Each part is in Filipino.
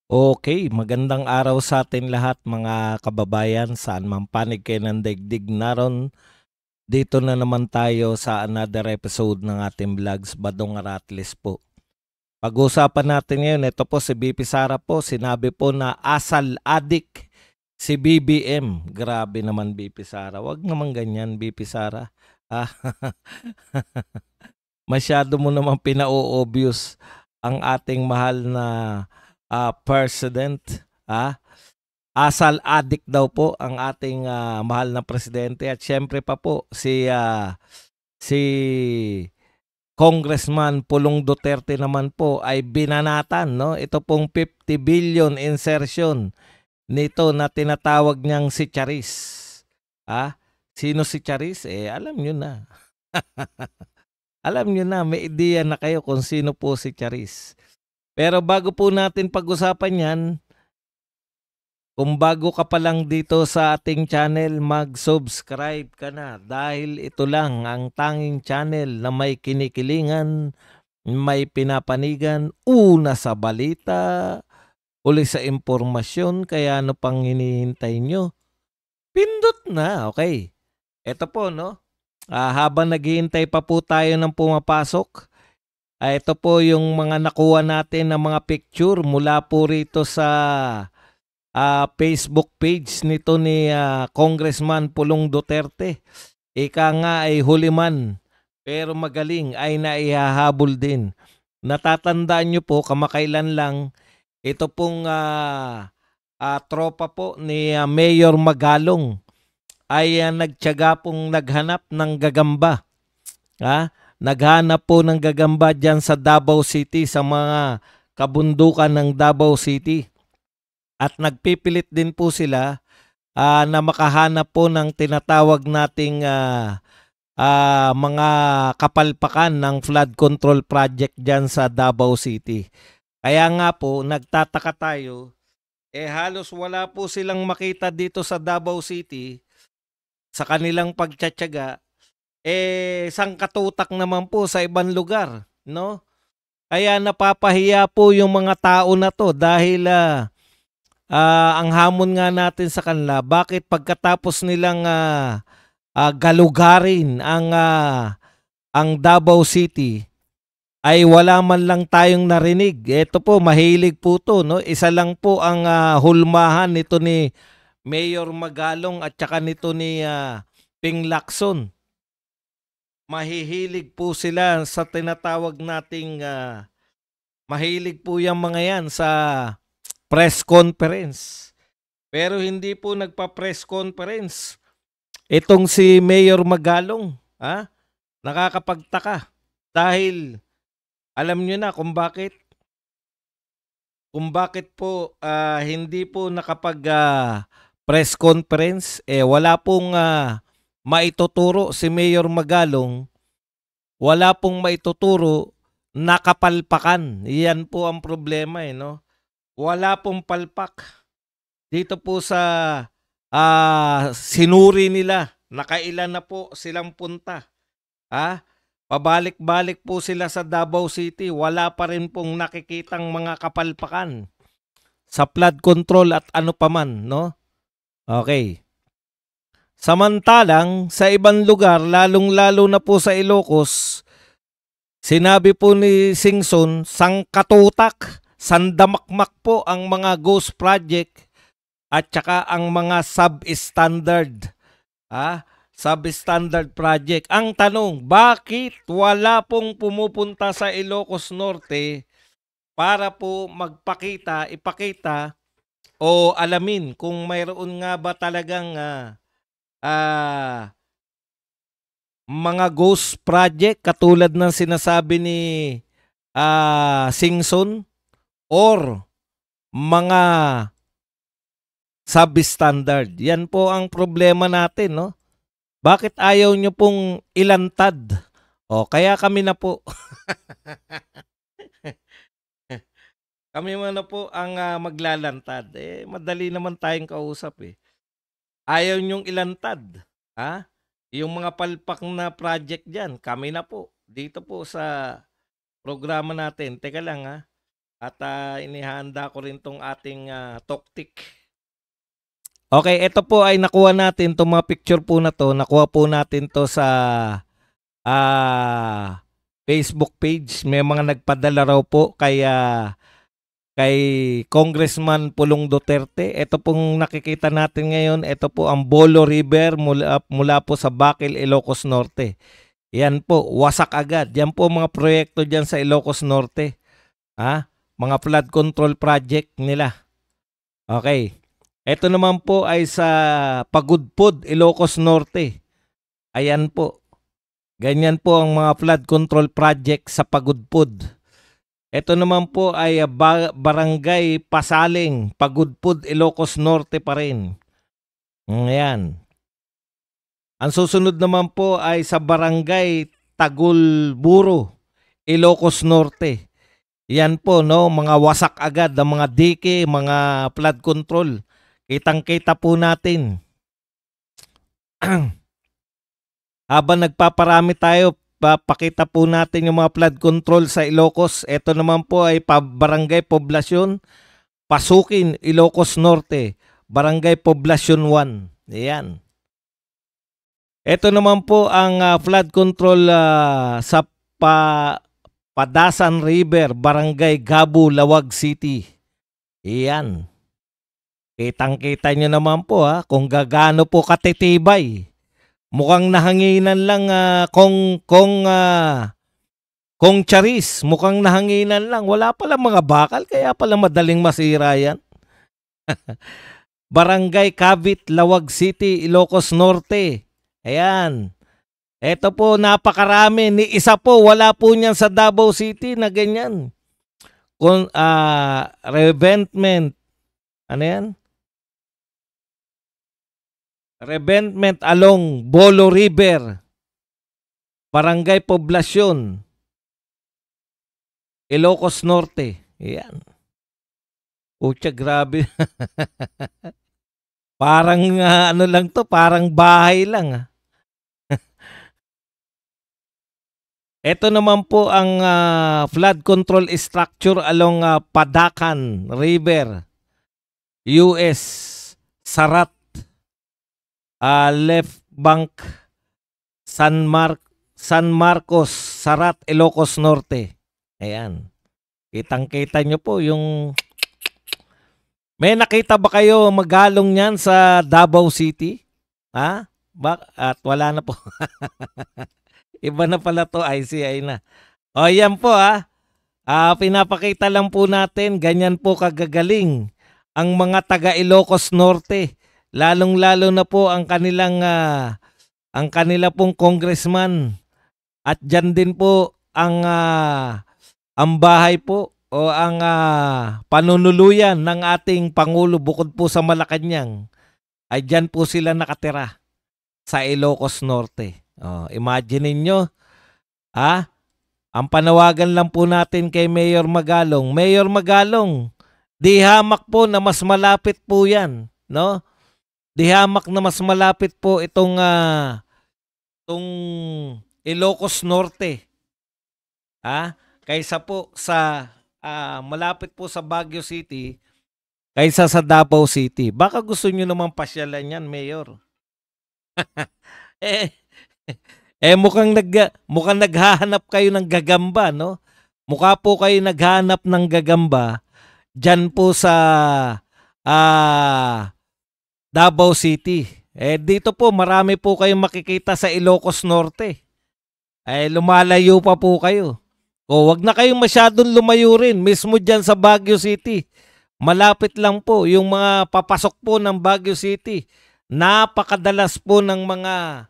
Okay, magandang araw sa atin lahat mga kababayan, saan man panig kayo ng daigdig naron. Dito na naman tayo sa another episode ng ating vlogs, Badong Aratlis po. Pag-uusapan natin ngayon, ito po si BP Sara po, sinabi po na asal adik si BBM. Grabe naman BP Sara, wag naman ganyan BP Sara. Ah, masyado mo naman pina-obvious ang ating mahal na president. Ah, Asal adik daw po ang ating mahal na presidente at syempre pa po si Congressman Pulong Duterte naman po ay binanatan, no? Ito pong 50 billion insertion nito na tinatawag niyang si Charis. Ah, sino si Charis? Alam niyo na. Alam niyo na, may ideya na kayo kung sino po si Charis. Pero bago po natin pag-usapan 'yan, kung bago ka pa lang dito sa ating channel, mag-subscribe ka na dahil ito lang ang tanging channel na may kinikilingan, may pinapanigan, una sa balita, uli sa impormasyon, kaya ano pang hinihintay nyo? Pindot na, okay. Ito po, no? Habang naghihintay pa po tayo ng pumapasok, ito po yung mga nakuha natin ng mga picture mula po rito sa Facebook page nito ni Congressman Pulong Duterte. Ika nga ay huliman pero magaling ay naihahabol din. Natatandaan nyo po kamakailan lang ito pong tropa po ni Mayor Magalong ay nagtiyaga pong naghanap ng gagamba. Naghanap po ng gagamba dyan sa Davao City, sa mga kabundukan ng Davao City. At nagpipilit din po sila na makahanap po ng tinatawag nating mga kapalpakan ng flood control project dyan sa Davao City. Kaya nga po, nagtataka tayo, halos wala po silang makita dito sa Davao City sa kanilang pagtsatsaga, sangkatutak naman po sa ibang lugar, no? Kaya napapahiya po yung mga tao na to dahil ang hamon nga natin sa kanila, bakit pagkatapos nilang galugarin ang Davao City ay wala man lang tayong narinig. Ito po, mahilig po to, no? Isa lang po ang hulmahan nito ni Mayor Magalong at saka nito ni Ping Lacson. Mahihilig po sila sa tinatawag nating mahilig po yung mga yan sa press conference. Pero hindi po nagpa-press conference itong si Mayor Magalong. Nakakapagtaka dahil alam nyo na kung bakit. Kung bakit po hindi po nakapag press conference, wala pong maituturo si Mayor Magalong, wala pong maituturo na kapalpakan. Yan po ang problema, no? Wala pong palpak. Dito po sa sinuri nila, nakailan na po silang punta. Pabalik-balik po sila sa Davao City, wala pa rin pong nakikitang mga kapalpakan sa flood control at ano paman, no? Okay. Samantalang sa ibang lugar, lalong-lalo na po sa Ilocos, sinabi po ni Singson, sangkatutak, sandamakmak po ang mga ghost project at saka ang mga substandard. Substandard project. Ang tanong, bakit wala pong pumupunta sa Ilocos Norte para po ipakita o alamin kung mayroon nga ba talagang mga ghost project katulad ng sinasabi ni Singson or mga substandard. Yan po ang problema natin, no? Bakit ayaw nyo pong ilantad? Kaya kami na po. Kami man na po ang maglalantad. Madali naman tayong kausap eh. Ayaw nyong ilantad. Yung mga palpak na project dyan, kami na po. Dito po sa programa natin. Teka lang At inihanda ko rin tong ating toktik. Okay, ito po ay nakuha natin, itong mga picture po na to, nakuha po natin to sa Facebook page. May mga nagpadala raw po kay Congressman Pulong Duterte. Ito pong nakikita natin ngayon, ito po ang Bolo River mula po sa Bacil, Ilocos Norte. Yan po, wasak agad. Yan po mga proyekto dyan sa Ilocos Norte. Mga flood control project nila. Okay. Ito naman po ay sa Pagudpud, Ilocos Norte. Ayan po. Ganyan po ang mga flood control project sa Pagudpud. Ito naman po ay Barangay Pasaling, Pagudpud, Ilocos Norte pa rin. Ayan. Ang susunod naman po ay sa Barangay Tagulburo, Ilocos Norte. Yan po, no, mga wasak agad ng mga dike, mga flood control. Kitang-kita po natin. Habang nagpaparami tayo, pakita po natin yung mga flood control sa Ilocos. Ito naman po ay Barangay Poblasyon, Pasukin, Ilocos Norte, Barangay Poblasyon 1. Ayan. Ito naman po ang flood control sa Padasan River, Barangay Gabu, Lawag City. Ayan. Kitang-kita nyo naman po kung gagano po katitibay. Mukhang nahanginan lang kung charis, mukhang nahanginan lang. Wala pala mga bakal, kaya pala madaling masira yan. Barangay Cavite, Lawag City, Ilocos Norte. Ayan. Ito po, napakarami. Ni isa po, wala po niyan sa Davao City na ganyan. Kung revetment, ano yan? Revetment along Bolo River, Barangay Poblasyon, Ilocos Norte. Ayan. Pucha, grabe. Parang ano lang to, parang bahay lang. Ito naman po ang flood control structure along Padacan River, US, Sarat, Left Bank, San Marcos, Sarat, Ilocos Norte. Ayan. Kitang-kita nyo po yung... May nakita ba kayo magalong niyan sa Davao City? At wala na po. Iba na pala to, ICI na. O yan po pinapakita lang po natin, ganyan po kagagaling ang mga taga Ilocos Norte. Lalong-lalo na po ang kanila pong congressman. At dyan din po ang bahay po o ang panunuluyan ng ating Pangulo bukod po sa Malacanang. Ay dyan po sila nakatira sa Ilocos Norte. Imagine niyo, ang panawagan lang po natin kay Mayor Magalong. Mayor Magalong, di hamak po na mas malapit po yan, no? Di hamak na mas malapit po itong Ilocos Norte. Kaysa po sa malapit po sa Baguio City, kaysa sa Davao City. Baka gusto niyo naman pasyalan yan, Mayor. mukhang naghahanap kayo ng gagamba, no? Mukha po kayo naghahanap ng gagamba dyan po sa Davao City. Dito po marami po kayong makikita sa Ilocos Norte. Lumalayo pa po kayo. Wag na kayong masyadong lumayo rin. Mismo dyan sa Baguio City. Malapit lang po yung mga papasok po ng Baguio City. Napakadalas po ng mga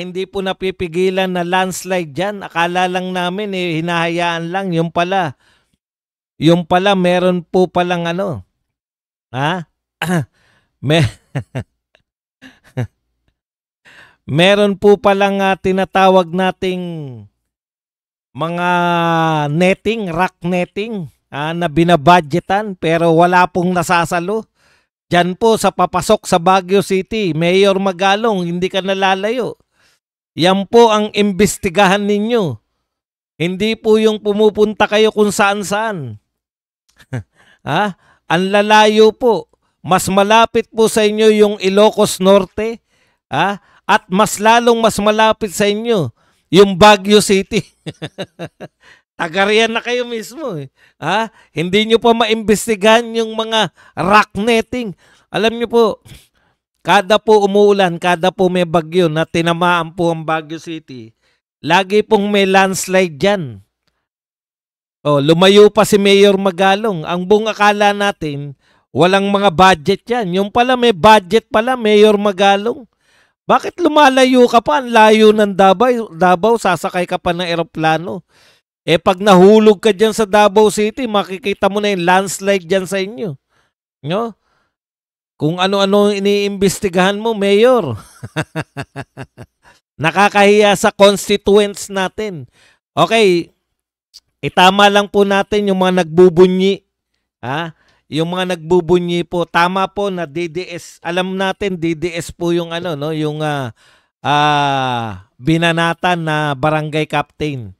hindi po napipigilan na landslide dyan. Akala lang namin hinahayaan lang. Yung pala meron po palang ano. Meron po palang tinatawag nating mga netting, rock netting na binabudgetan pero wala pong nasasalo. Diyan po sa papasok sa Baguio City, Mayor Magalong, hindi ka nalalayo. Yan po ang imbestigahan ninyo. Hindi po yung pumupunta kayo kung saan-saan. Ha? Ang lalayo po. Mas malapit po sa inyo yung Ilocos Norte, ha? At mas malapit sa inyo yung Baguio City. Taga-riyan na kayo mismo eh. Ha? Hindi nyo pa maimbestigahan yung mga rock netting. Alam nyo po, kada po umuulan, kada po may bagyo na tinamaan po ang Baguio City, lagi pong may landslide dyan. Oh, lumayo pa si Mayor Magalong. Ang buong akala natin, walang mga budget yan. Yung pala may budget pala, Mayor Magalong. Bakit lumalayo ka pa? Ang layo ng Davao, sasakay ka pa ng eroplano. Eh pag nahulog ka dyan sa Davao City, makikita mo na yung landslide dyan sa inyo. No? Kung ano-ano iniimbestigahan mo, Mayor. Nakakahiya sa constituents natin. Okay, itama lang po natin yung mga nagbubunyi. Ha? Yung mga nagbubunyi po, tama po na DDS. Alam natin DDS po yung ano no, yung binanatan na barangay captain.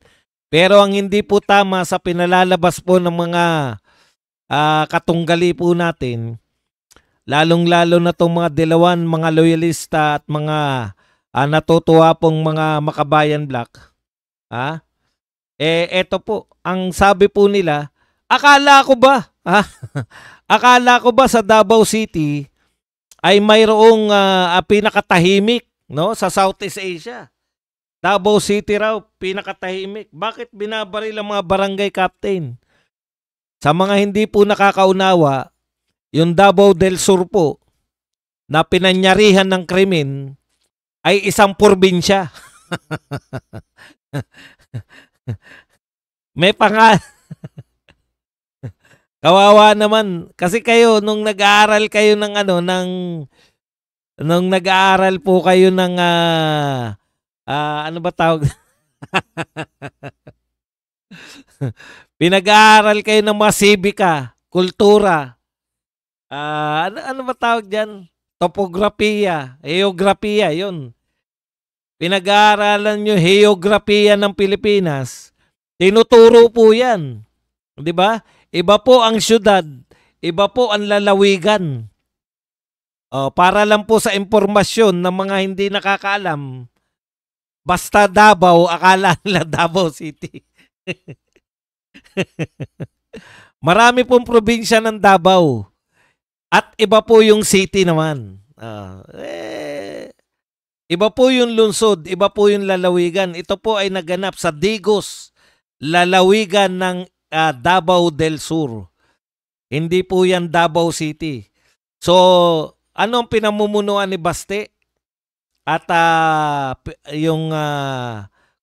Pero ang hindi po tama sa pinalalabas po ng mga katunggali po natin, lalong-lalo na tong mga dilawan, mga loyalista at mga natutuwa pong mga makabayan black. Ha? Eto po, ang sabi po nila, akala ko ba, akala ko ba sa Davao City ay mayroong pinakatahimik no, sa Southeast Asia. Davao City raw, pinakatahimik. Bakit binabaril ang mga barangay captain? Sa mga hindi po nakakaunawa, yung Davao del Sur po, na pinanyarihan ng krimen, ay isang probinsya. May pangalan. Kawawa naman kasi kayo nung nag-aaral kayo ng ano nung nag-aaral po kayo ng ano ba tawag? Pinag-aaral kayo ng mga sibika, kultura. Ano ba tawag diyan? Topografiya, geografiya, 'yun. Pinag-aaralan nyo geografiya ng Pilipinas. Tinuturo po 'yan. 'Di ba? Iba po ang syudad, iba po ang lalawigan. Para lang po sa impormasyon ng mga hindi nakakaalam, basta Davao, akala nila Davao City. Marami pong probinsya ng Davao. At iba po yung city naman. Iba po yung lungsod, iba po yung lalawigan. Ito po ay naganap sa Digos, lalawigan ng Davao del Sur. Hindi po yan Davao City. So, ano ang pinamumunuan ni Baste? At yung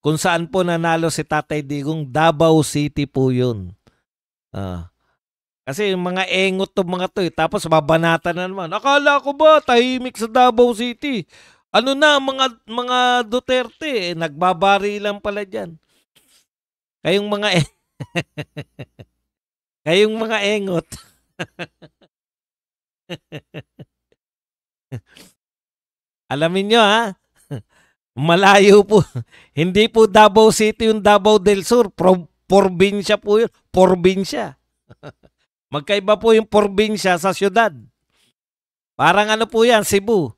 kung saan po nanalo si Tatay Digong, Davao City po yun. Kasi yung mga engot to mga to tapos babanatan na naman. Akala ko ba tahimik sa Davao City? Ano na mga Duterte, nagbabari lang pala diyan. Kayong mga kayong mga engot. Alamin nyo malayo po. Hindi po Davao City yung Davao del Sur. Probinsya po yun. Probinsya. Magkaiba po yung probinsya sa syudad. Parang ano po yan, Cebu.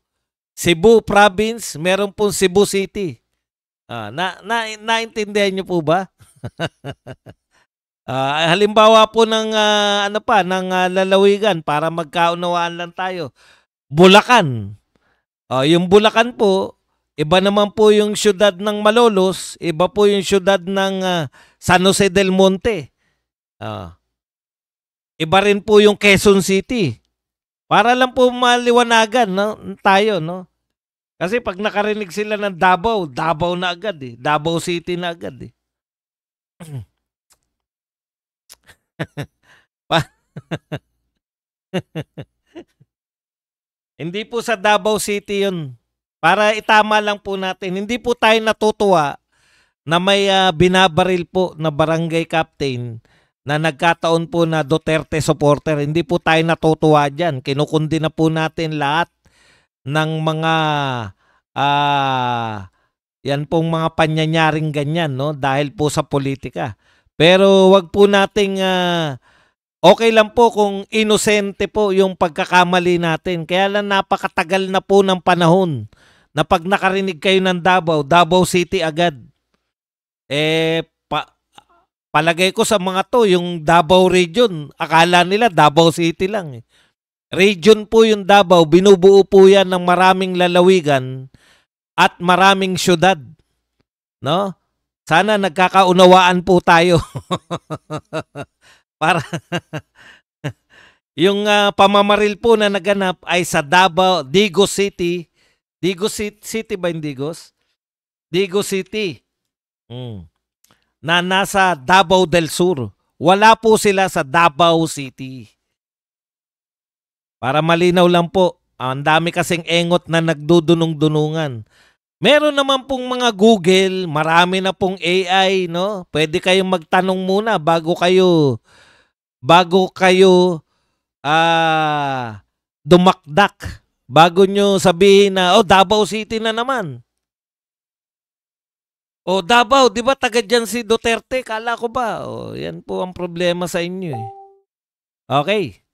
Cebu province, meron pong Cebu City. Naintindihan niyo po ba? Halimbawa po ng ng lalawigan para magkaunawaan lang tayo. Bulacan. Yung Bulacan po, iba naman po yung syudad ng Malolos, iba po yung syudad ng San Jose del Monte. Iba rin po yung Quezon City. Para lang po maliwanagan tayo, no? Kasi pag nakarinig sila ng Davao, Davao na agad eh. Davao City na agad eh. Hindi po sa Davao City yun. Para itama lang po natin, hindi po tayo natutuwa na may binabaril po na barangay captain na nagkataon po na Duterte supporter. Hindi po tayo natutuwa dyan. Kinukundi na po natin lahat ng mga yan pong mga panyanyaring ganyan, no? Dahil po sa politika. Pero wag po nating Okay lang po kung inosente po yung pagkakamali natin. Kaya lang napakatagal na po ng panahon na pag nakarinig kayo ng Davao, Davao City agad. Palagay ko sa mga to, yung Davao region, akala nila Davao City lang. Region po yung Davao, binubuo po yan ng maraming lalawigan at maraming syudad. No? Sana nagkakaunawaan po tayo. Para yung pamamaril po na naganap ay sa Davao, Digos City. Digos City ba yung Digos? Digos City. Na nasa Davao del Sur. Wala po sila sa Davao City. Para malinaw lang po, ang dami kasing engot na nagdudunong-dunungan. Meron naman pong mga Google, marami na pong AI, no? Pwede kayong magtanong muna bago kayo dumakdak. Bago nyo sabihin na, Davao City na naman. Davao, di ba taga dyan si Duterte? Kala ko ba? Yan po ang problema sa inyo eh. Okay.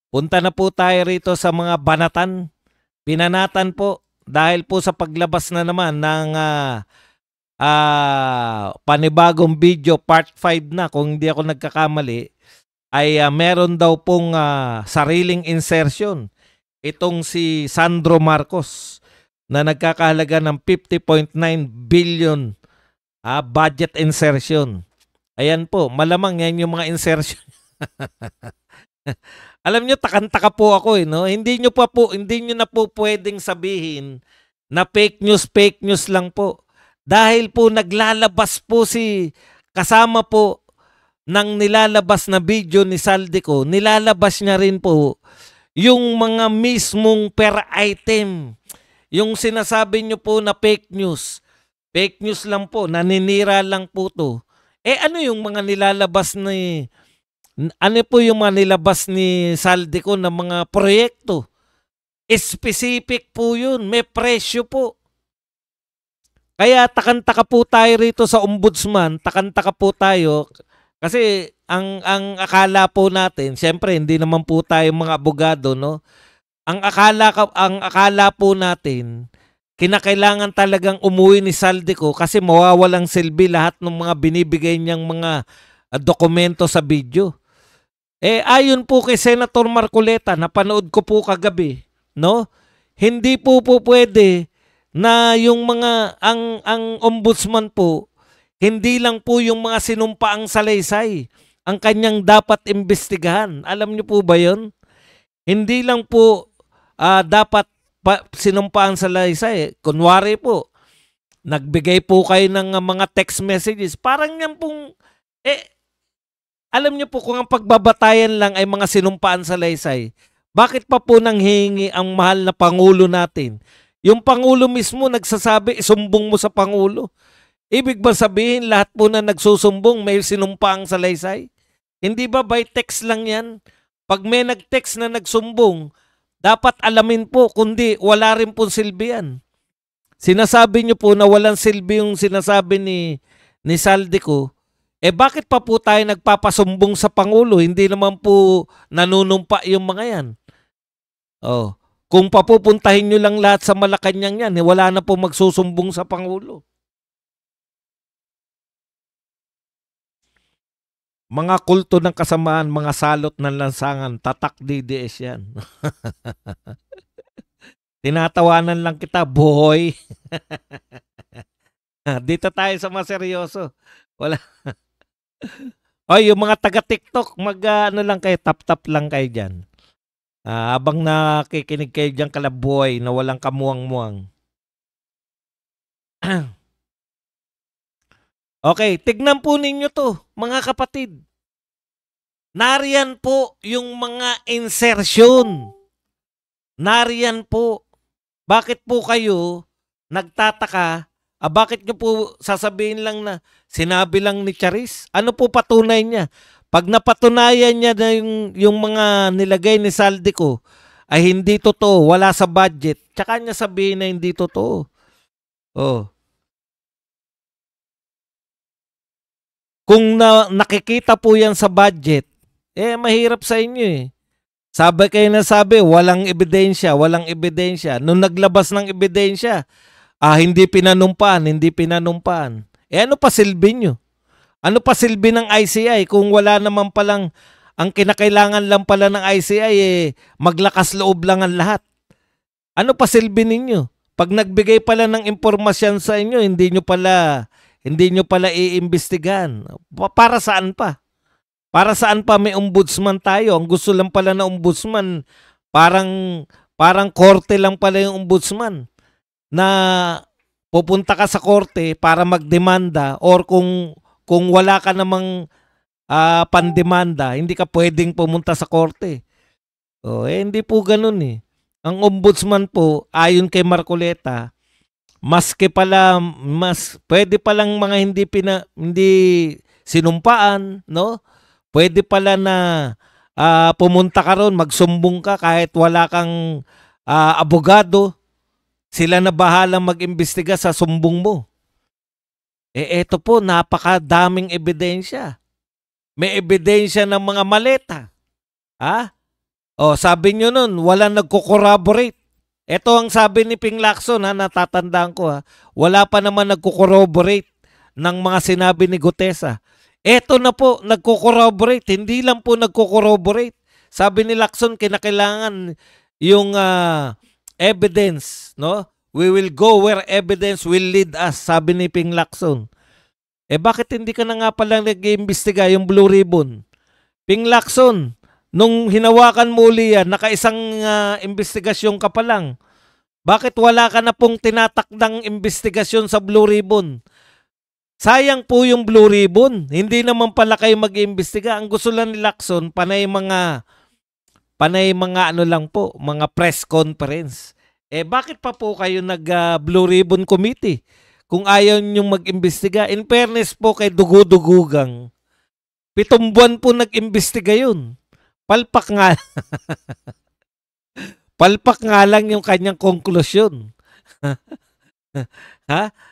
Punta na po tayo rito sa mga banatan. Binanatan po dahil po sa paglabas na naman ng panibagong video, part 5 na kung hindi ako nagkakamali, ay meron daw pong sariling insertion. Itong si Sandro Marcos na nagkakahalaga ng 50.9 billion budget insertion. Ayan po, malamang yan yung mga insertion. Alam nyo, takantaka po ako no? Hindi nyo na po pwedeng sabihin na fake news lang po. Dahil po naglalabas po kasama po ng nilalabas na video ni Saldico, nilalabas niya rin po yung mga mismong per item. Yung sinasabi nyo po na fake news lang po, naninira lang po to. Ano yung mga nilalabas ni Saldico na mga proyekto? Specific po yun, may presyo po. Kaya takantaka po tayo rito sa ombudsman, takantaka po tayo kasi ang akala po natin, siyempre hindi naman po tayo mga abogado, no? Ang akala po natin, kinakailangan talagang umuwi ni Saldico kasi mawawalang silbi lahat ng mga binibigay niyang mga dokumento sa video. Ayon po kay Senator Marcoleta, napanood ko po kagabi, no? Hindi po pwede na yung ang ombudsman po, hindi lang po yung mga sinumpaang salaysay ang kanyang dapat imbestigahan. Alam niyo po ba yun? Hindi lang po dapat sinumpaan salaysay. Kunwari po, nagbigay po kayo ng mga text messages. Parang yan pong, alam niyo po kung ang pagbabatayan lang ay mga sinumpaan salaysay, bakit pa po nanghihingi ang mahal na Pangulo natin? Yung Pangulo mismo nagsasabi, isumbong mo sa Pangulo. Ibig ba sabihin lahat po na nagsusumbong may sinumpaang salaysay? Hindi ba by text lang yan? Pag may nag-text na nagsumbong, dapat alamin po, kundi wala rin po silbi yan. Sinasabi niyo po na walang silbi yung sinasabi ni Saldico, bakit pa po tayo nagpapasumbong sa Pangulo? Hindi naman po nanunumpa yung mga yan. Kung papupuntahin nyo lang lahat sa Malacanang yan, wala na po magsusumbong sa Pangulo. Mga kulto ng kasamaan, mga salot ng lansangan, tatak DDS yan. Tinatawanan lang kita, boy. Dito tayo sa maseryoso. Wala. Yung mga taga-TikTok, lang kayo, tap-tap lang kayo dyan. Habang nakikinig kayo dyan kalaboy na walang kamuang-muang. Okay, tignan po ninyo to, mga kapatid. Nariyan po yung mga insertion. Nariyan po. Bakit po kayo nagtataka? Bakit nyo po sasabihin lang na sinabi lang ni Charis? Ano po patunay niya? Pag napatunayan niya na yung mga nilagay ni Saldico ay hindi totoo, wala sa budget, tsaka niya sabihin na hindi totoo. Kung nakikita po yan sa budget, Mahirap sa inyo eh. Sabi kayo na sabi, walang ebidensya, walang ebidensya. Nung naglabas ng ebidensya, hindi pinanumpaan, hindi pinanumpaan. Ano pa silbi nyo? Ano pa silbi ng ICI kung wala naman palang, ang kinakailangan lang pala ng ICI maglakas loob lang ang lahat. Ano pa silbi ninyo? Pag nagbigay pala ng impormasyon sa inyo, hindi nyo pala iimbestigahan. Para saan pa? Para saan pa may ombudsman tayo? Ang gusto lang pala na ombudsman, parang korte lang pala yung ombudsman na pupunta ka sa korte para magdemanda or kung wala ka namang pandemanda, hindi ka pwedeng pumunta sa korte. Hindi po ganun eh. Ang ombudsman po, ayon kay Marcoleta, mas pwede palang mga hindi sinumpaan, no? Pwede pala na pumunta ka ron, magsumbong ka kahit wala kang abogado. Sila na bahalang mag-imbestiga sa sumbong mo. Eto po, napakadaming ebidensya. May ebidensya ng mga maleta. Sabi nyo nun, wala nagko-corroborate. Ito ang sabi ni Ping Lacson, natatandaan ko. Wala pa naman nagko-corroborate ng mga sinabi ni Gutesa. Eto na po, nagko-corroborate. Hindi lang po nagko-corroborate. Sabi ni Lacson, kinakailangan yung evidence, no? We will go where evidence will lead us, sabi ni Ping Lacson. Bakit hindi ka na nga pala nag-iimbestiga yung Blue Ribbon? Ping Lacson, nung hinawakan mo uli yan, nakaisang investigasyon ka pa lang. Bakit wala ka na pong tinatakdang investigasyon sa Blue Ribbon? Sayang po yung Blue Ribbon. Hindi naman pala kayo mag-iimbestiga. Ang gusto lang ni Lacson, panay mga ano lang po, mga press conference. Bakit pa po kayo nag-Blue Ribbon Committee kung ayaw nyong mag-imbestiga? In fairness po kay Dugo-Dugugang, 7 buwan po nag-imbestiga yun. Palpak nga. Palpak nga lang yung kanyang konklusyon.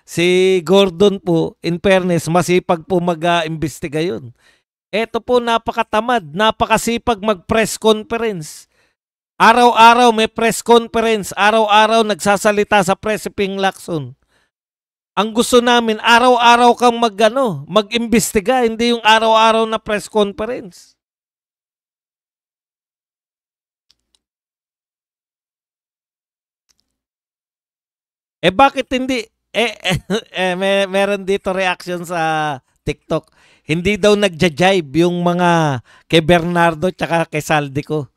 Si Gordon po, in fairness, masipag po mag-imbestiga yun. Eto po, napakatamad, napakasipag mag-press conference. Araw-araw may press conference, araw-araw nagsasalita sa press si Ping Lacson. Ang gusto namin, araw-araw kang mag-imbestiga, hindi yung araw-araw na press conference. Bakit hindi? Meron dito reaction sa TikTok. Hindi daw nagja-jibe yung mga kay Bernardo tsaka kay Saldico.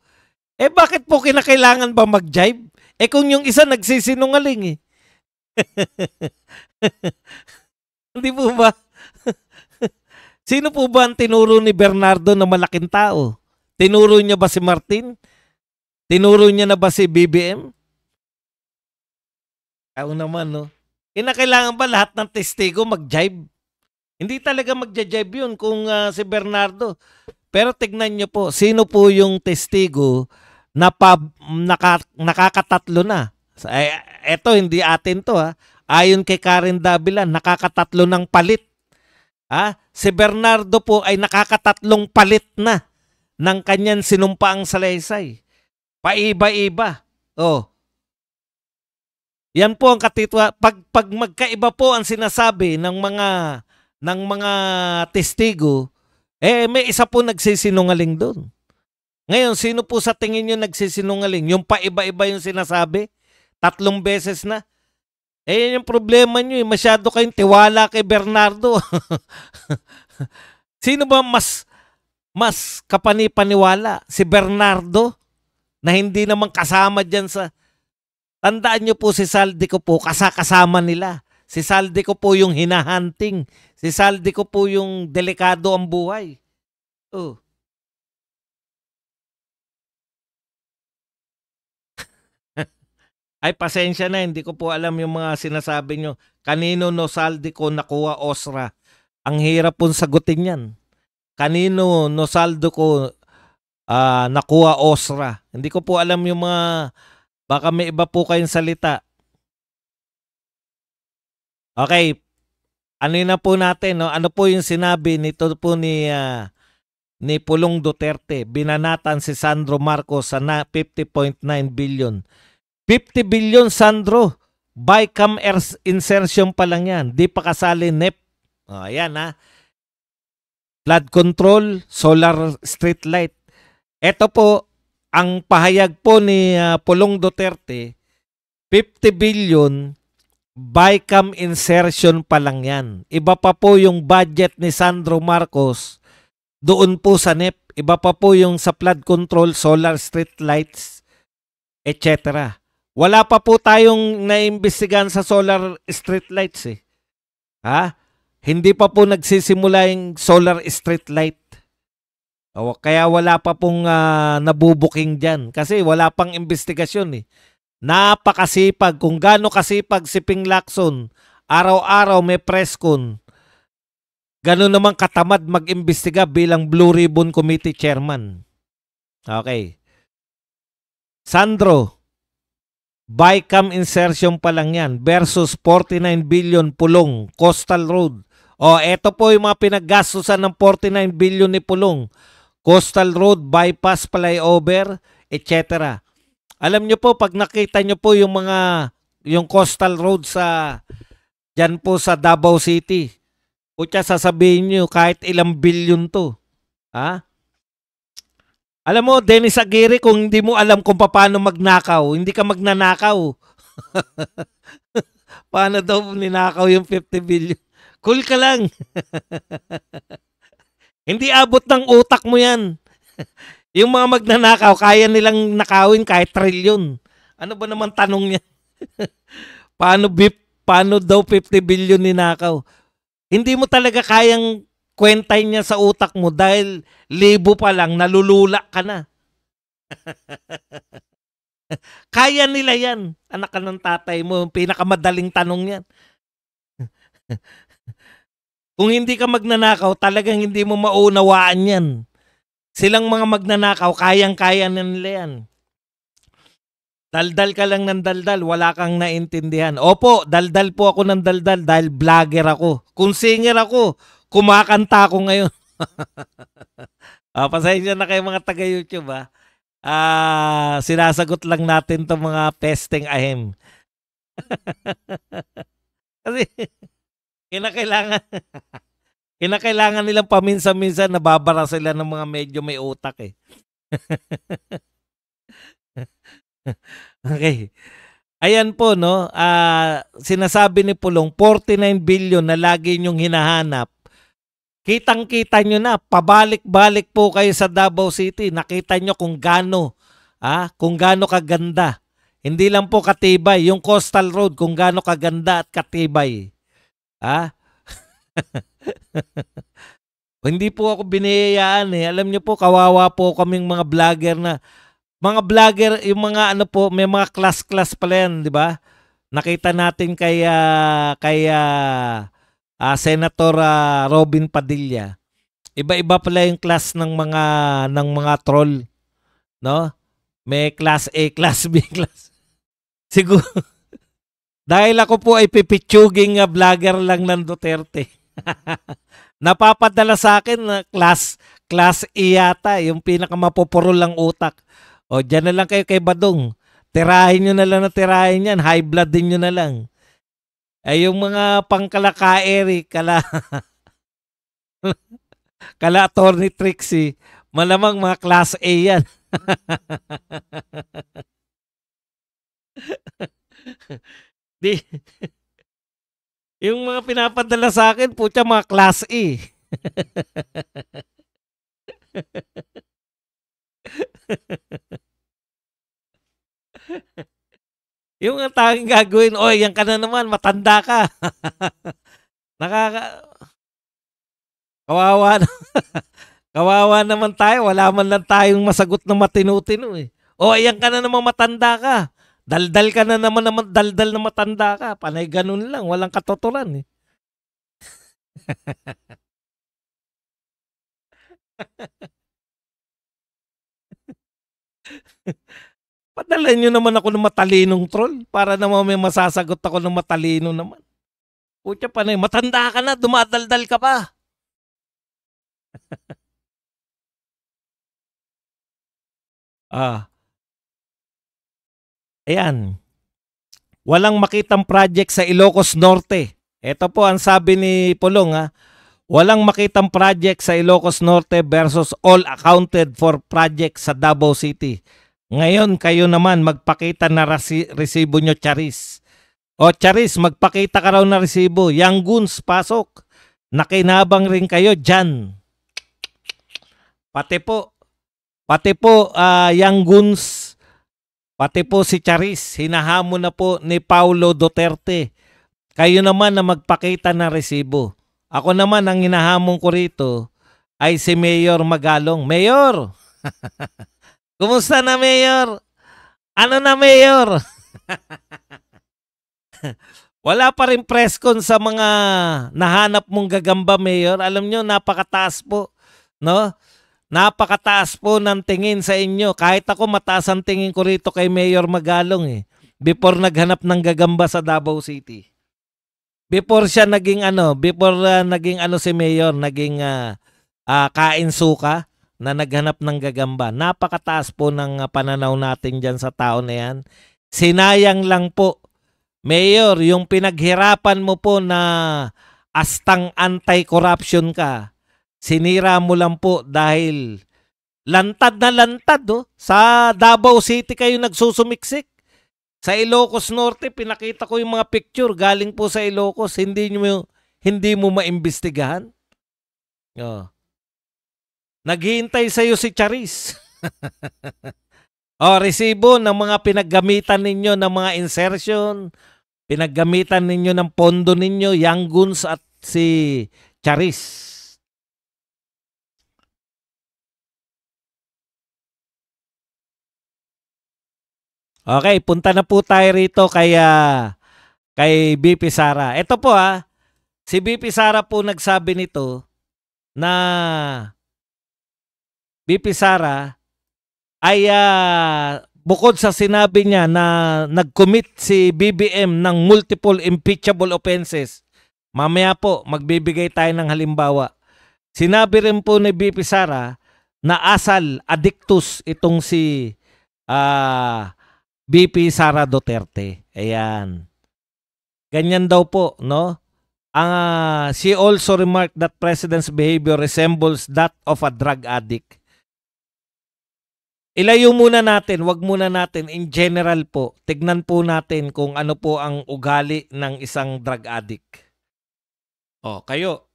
Bakit po kinakailangan ba mag-jibe? Kung yung isa nagsisinungaling eh. Hindi po ba? Sino po ba ang tinuro ni Bernardo na malaking tao? Tinuro niya ba si Martin? Tinuro niya na ba si BBM? Naman, no? Kinakailangan ba lahat ng testigo mag-jibe? Hindi talaga magja-jibe yun kung si Bernardo. Pero tignan nyo po, sino po yung testigo na nakakatatlo na? Eto, hindi atin to Ayon kay Karen Davila, nakakatatlo ng palit. Si Bernardo po ay nakakatatlong palit na ng kanyang sinumpaang salaysay. Paiba-iba. Yan po ang katitwa. Pag magkaiba po ang sinasabi ng mga testigo, may isa po nagsisinungaling doon. Ngayon, sino po sa tingin nyo nagsisinungaling? Yung paiba-iba yung sinasabi? 3 beses na? Yan yung problema nyo. Masyado kayong tiwala kay Bernardo. Sino ba mas kapanipaniwala? Si Bernardo? Na hindi naman kasama dyan sa... Tandaan nyo po si Saldico po, kasama nila. Si Saldico po yung hinahunting. Si Saldico po yung delikado ang buhay. Ay, pasensya na, hindi ko po alam yung mga sinasabi nyo. Kanino no Saldico nakuha OSRA? Ang hirap pong sagutin yan. Kanino no Saldico nakuha OSRA? Hindi ko po alam yung mga... Baka may iba po kayong salita. Okay. Ano na po natin, no? Ano po yung sinabi nito po ni ni Pulong Duterte. Binanatan si Sandro Marcos sa 50.9 billion. 50 billion, Sandro. Bycam insertion pa lang yan. Di pa kasali NEP. Ayan ha. Flood control, solar street light. Ito po, ang pahayag po ni Pulong Duterte, 50 billion, Bycam insertion pa lang yan. Iba pa po yung budget ni Sandro Marcos doon po sa NEP. Iba pa po yung sa flood control, solar street lights, etc. Wala pa po tayong naimbestigahan sa solar street lights eh. Ha? Hindi pa po nagsisimula yung solar street light. O, kaya wala pa pong nabubuking dyan. Kasi wala pang investigasyon eh. Napakasipag. Kung gaano kasipag si Ping Lacson, araw-araw may press con. Gano'n naman katamad mag-imbestiga bilang Blue Ribbon Committee Chairman. Okay. Sandro, Bycam insertion pa lang yan versus 49 billion Pulong, Coastal Road. O, eto po yung mga pinaggastusan ng 49 billion ni Pulong. Coastal Road, bypass, flyover, etc. Alam nyo po, pag nakita nyo po yung Coastal Road dyan po sa Davao City, kutya sasabihin nyo kahit ilang billion to. Ha? Alam mo, Dennis Aguirre, kung hindi mo alam kung paano magnakaw, hindi ka magnanakaw. Paano daw ninakaw yung 50 billion? Cool ka lang. Hindi abot ng utak mo yan. Yung mga magnanakaw, kaya nilang nakawin kahit trilyon. Ano ba naman tanong niya? Paano daw 50 billion ninakaw? Hindi mo talaga kayang kwentay niya sa utak mo dahil libo pa lang, nalulula ka na. Kaya nila yan. Anak ka ng tatay mo, pinakamadaling tanong yan. Kung hindi ka magnanakaw, talagang hindi mo maunawaan yan. Silang mga magnanakaw, kayang-kaya na nila yan. Daldal ka lang ng daldal, wala kang naintindihan. Opo, daldal po ako ng daldal dahil vlogger ako. Kung singer ako, kumakanta ako ngayon. Pasensya na kayo mga taga-YouTube ha. Sinasagot lang natin itong mga pesteng ahem. Kasi kinakailangan nilang paminsan-minsan nababara sila ng mga medyo may utak eh. Okay. Ayan po no, sinasabi ni Pulong 49 billion na lagi niyong hinahanap. Kitang-kita nyo na, pabalik-balik po kayo sa Davao City. Nakita nyo kung gaano kaganda. Hindi lang po katibay, yung Coastal Road kung gaano kaganda at katibay. Hindi po ako biniyayaan eh. Alam nyo po, kawawa po kaming mga vlogger yung mga ano po, may mga class pala yan, di ba? Nakita natin kay Senator Robin Padilla. Iba-iba pala yung class ng mga troll, no? May class A, class B, class. Siguro dahil ako po ay pipitsuging vlogger lang ng Duterte. Napapadala sa akin na class E yata, yung pinakamapupuro lang utak. O diyan na lang kayo kay Badong. Tirahin nyo na lang na tirahin yan. High blood din nyo na lang. Ay yung mga pangkalakaeri, kala Attorney Trixie, malamang mga class A yan. Yung mga pinapadala sa akin, putya mga class E. Yung ang tanging gagawin, oy, yan ka na naman, matanda ka. Kawawa na. Kawawa naman tayo, wala man lang tayong masagot na matinu-tinu eh. Oy, yan ka na naman, matanda ka. Daldal ka na naman, daldal na matanda ka. Panay ganun lang, walang katotoran eh. Padala nyo naman ako ng matalinong troll para naman may masasagot ako ng matalino naman. Putya pa na matanda ka na, dumadaldal ka pa. Ah, ayan. Walang makitang project sa Ilocos Norte. Ito po ang sabi ni Pulong, ha. Walang makitang project sa Ilocos Norte versus all accounted for project sa Davao City. Ngayon kayo naman magpakita na resibo nyo, Charis. O Charis, magpakita ka raw na resibo. Yang Guns, pasok. Nakinabang rin kayo dyan. Pati po Yang Guns, pati po si Charis, hinahamon na po ni Paulo Duterte. Kayo naman na magpakita ng resibo. Ako naman, ang hinahamon ko rito ay si Mayor Magalong. Mayor! Kumusta na, Mayor? Ano na, Mayor? Wala pa rin press con sa mga nahanap mong gagamba, Mayor. Alam nyo, napakataas po. No? Napakataas po ng tingin sa inyo. Kahit ako, mataas ang tingin ko rito kay Mayor Magalong eh. Before naghanap ng gagamba sa Davao City. Before siya naging naging si Mayor, naging kain suka na naghanap ng gagamba. Napakataas po ng pananaw natin dyan sa tao na yan. Sinayang lang po, Mayor, yung pinaghirapan mo po na astang anti-corruption ka. Sinira mo lang po dahil lantad na lantad. Oh. Sa Davao City kayo nagsusumiksik. Sa Ilocos Norte, pinakita ko yung mga picture galing po sa Ilocos. Hindi mo maimbestigahan. Oh. Naghihintay sa'yo si Charis. Resibo ng mga pinaggamitan ninyo ng mga insertion, pinaggamitan ninyo ng pondo ninyo, Yang Guns at si Charis. Okay, punta na po tayo rito kay BP Sara. Ito po si BP Sara po nagsabi nito na BP Sara ay bukod sa sinabi niya na nag-commit si BBM ng multiple impeachable offenses. Mamaya po magbibigay tayo ng halimbawa. Sinabi rin po ni BP Sara na asal addictus itong si BP Sara Duterte. Ayan. Ganyan daw po, no? She also remarked that President's behavior resembles that of a drug addict. Ilayo muna natin, wag muna natin in general po. Tignan po natin kung ano po ang ugali ng isang drug addict. Kayo.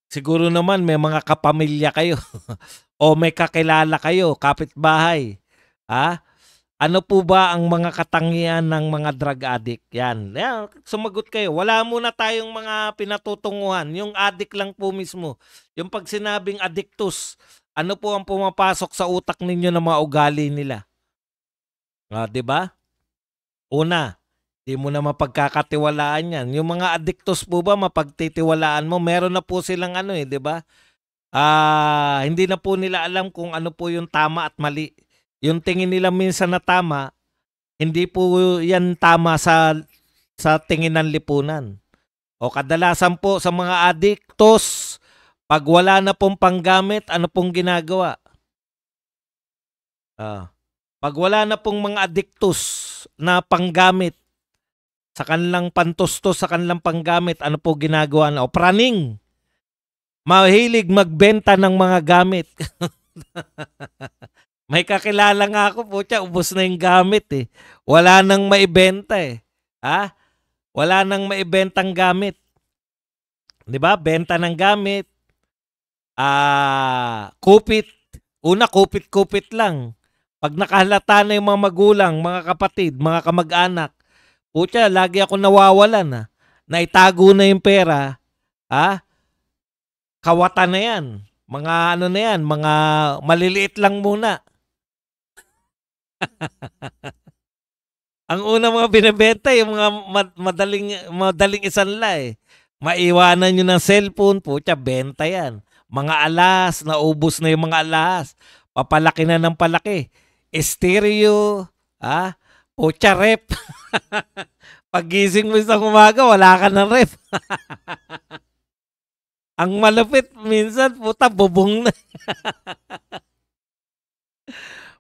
Siguro naman may mga kapamilya kayo o may kakilala kayo, kapitbahay. Ano po ba ang mga katangian ng mga drug addict? Yan. Sumagot kayo. Wala muna tayong mga pinatutunguhan. Yung addict lang po mismo. Yung pag sinabing addictus, ano po ang pumapasok sa utak ninyo ng mga ugali nila? 'Di ba? Una, di mo na mapagkakatiwalaan yan. Yung mga addictus po ba, mapagtitiwalaan mo? Meron na po silang di ba? Hindi na po nila alam kung ano po yung tama at mali. Yung tingin nila minsan na tama, hindi po yan tama sa tingin ng lipunan. O kadalasan po sa mga addictos, pag wala na pong panggamit, ano pong ginagawa? Pag wala na pong mga addictos na panggamit, sa kanilang pantustos, sa kanilang panggamit, ano po ginagawa na? O praning. Mahilig magbenta ng mga gamit. May kakilala nga ako po siya, ubos na yung gamit eh. Wala nang maibenta eh. Wala nang maibentang gamit. 'Di ba? Benta ng gamit. Kupit. Una, kupit-kupit lang. Pag nakahalata na yung mga magulang, mga kapatid, mga kamag-anak, pucha, lagi ako nawawalan Naitago na yung pera. Kawatan na yan. Mga na yan, mga maliliit lang muna. Ang una mga binebenta yung mga madaling isanla eh. Maiwanan nyo ng cellphone, pucha, benta yan. Mga alas, naubos na yung mga alas. Papalaki na ng palaki. Stereo, pucha, rep. Paggising mo sa umaga, wala ka ng rep. Ang malupit, minsan, puta, bubong na.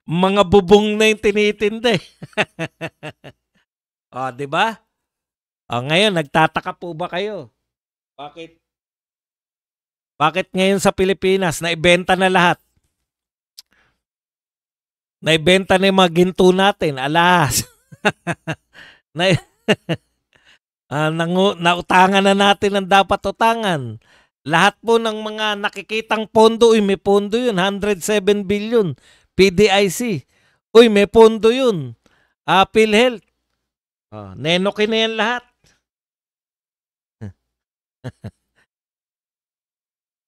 Mga bubong na yung tinitinda eh. O, di ba? O, ngayon, nagtataka po ba kayo? Bakit? Bakit ngayon sa Pilipinas, naibenta na lahat? Naibenta na yung mga ginto natin. Alas. na, nautangan na natin ang dapat utangan. Lahat po ng mga nakikitang pondo, may pondo yun, 107 billion. PDIC. May pondo yun. PhilHealth. Nenokin na yan lahat.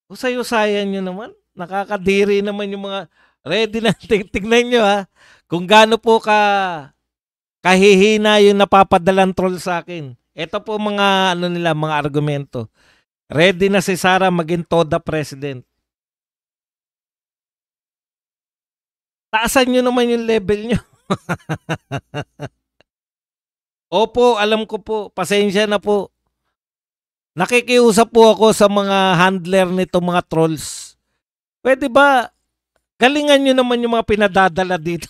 Usay-usayan nyo naman. Nakakadiri naman yung mga ready na. Tignan nyo ha. Kung gaano po kahihina yung napapadalang troll sa akin. Ito po mga mga argumento. Ready na si Sara maging toda president. Taasan nyo naman yung level nyo. Opo, alam ko po. Pasensya na po. Nakikiusap po ako sa mga handler nito mga trolls. Pwede ba galingan nyo naman yung mga pinadadala dito?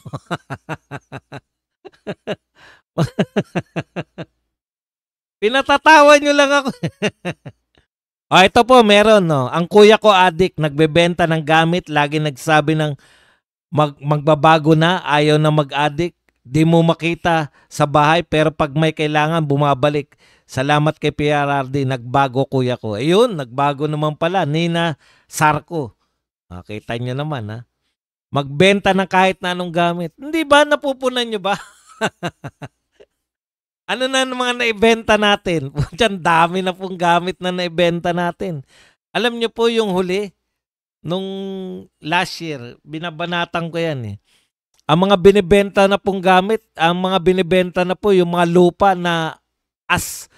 Pinatatawa nyo lang ako. Ito po, meron. No? Ang kuya ko adik, nagbebenta ng gamit, lagi nagsabi ng magbabago na, ayaw na mag-adik. Di mo makita sa bahay, pero pag may kailangan, bumabalik. Salamat kay PRRD, nagbago kuya ko. Ayun, nagbago naman pala. Nina Sarko. Kita nyo naman ha. Magbenta ng kahit na anong gamit. Hindi ba? Napupunan nyo ba? Ano na mga naibenta natin? Diyan, dami na pong gamit na naibenta natin. Alam nyo po yung huli, nung last year, binabanatan ko yan eh. Ang mga binibenta na pong gamit, ang mga binibenta na po yung mga lupa na as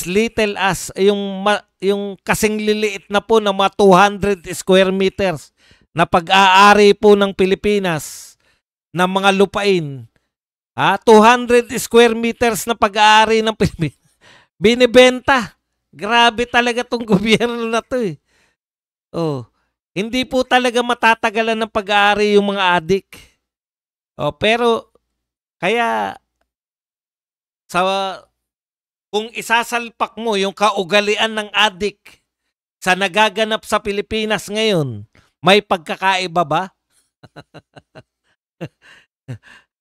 little as, yung kasing liliit na po na mga 200 square meters na pag-aari po ng Pilipinas ng mga lupain. 200 square meters na pag-aari ng Pilipinas. Binibenta. Grabe talaga tong gobyerno na to eh. Hindi po talaga matatagalan ng pag-aari yung mga adik. Pero kaya kung isasalpak mo yung kaugalian ng adik sa nagaganap sa Pilipinas ngayon, may pagkakaiba ba?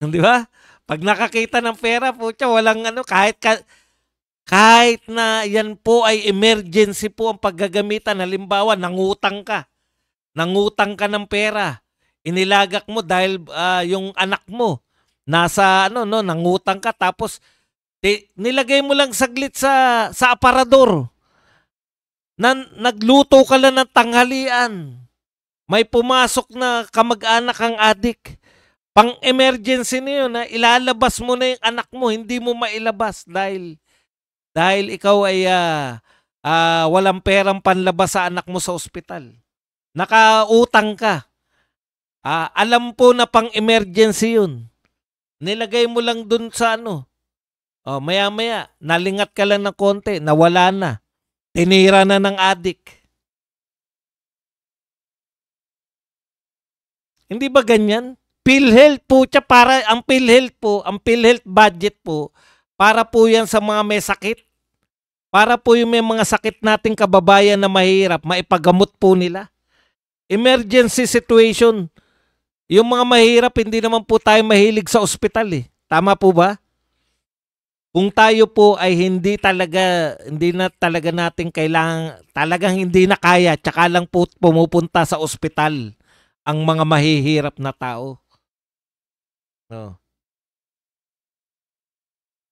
Di ba? Pag nakakita ng pera, putya, walang kahit na yan po ay emergency po ang paggagamitan. Halimbawa, nangutang ka ng pera. Inilagak mo dahil yung anak mo nasa nangutang ka, tapos nilagay mo lang saglit sa aparador. Nagluto ka lang ng tanghalian. May pumasok na kamag-anak ang adik. Pang-emergency na yun, ilalabas mo na yung anak mo, hindi mo mailabas dahil ikaw ay walang perang panlabas sa anak mo sa ospital. Nakautang ka. Alam po na pang-emergency yun. Nilagay mo lang dun sa maya-maya, nalingat ka lang ng konti, nawala na. Tinira na ng adik. Hindi ba ganyan? PhilHealth po, ang PhilHealth budget po, para po yan sa mga may sakit. Para po yung may mga sakit nating kababayan na mahirap, maipagamot po nila. Emergency situation. Yung mga mahirap, hindi naman po tayo mahilig sa ospital eh. Tama po ba? Kung tayo po ay hindi na talaga natin kailangan, talagang hindi na kaya, tsaka lang po pumupunta sa ospital ang mga mahihirap na tao.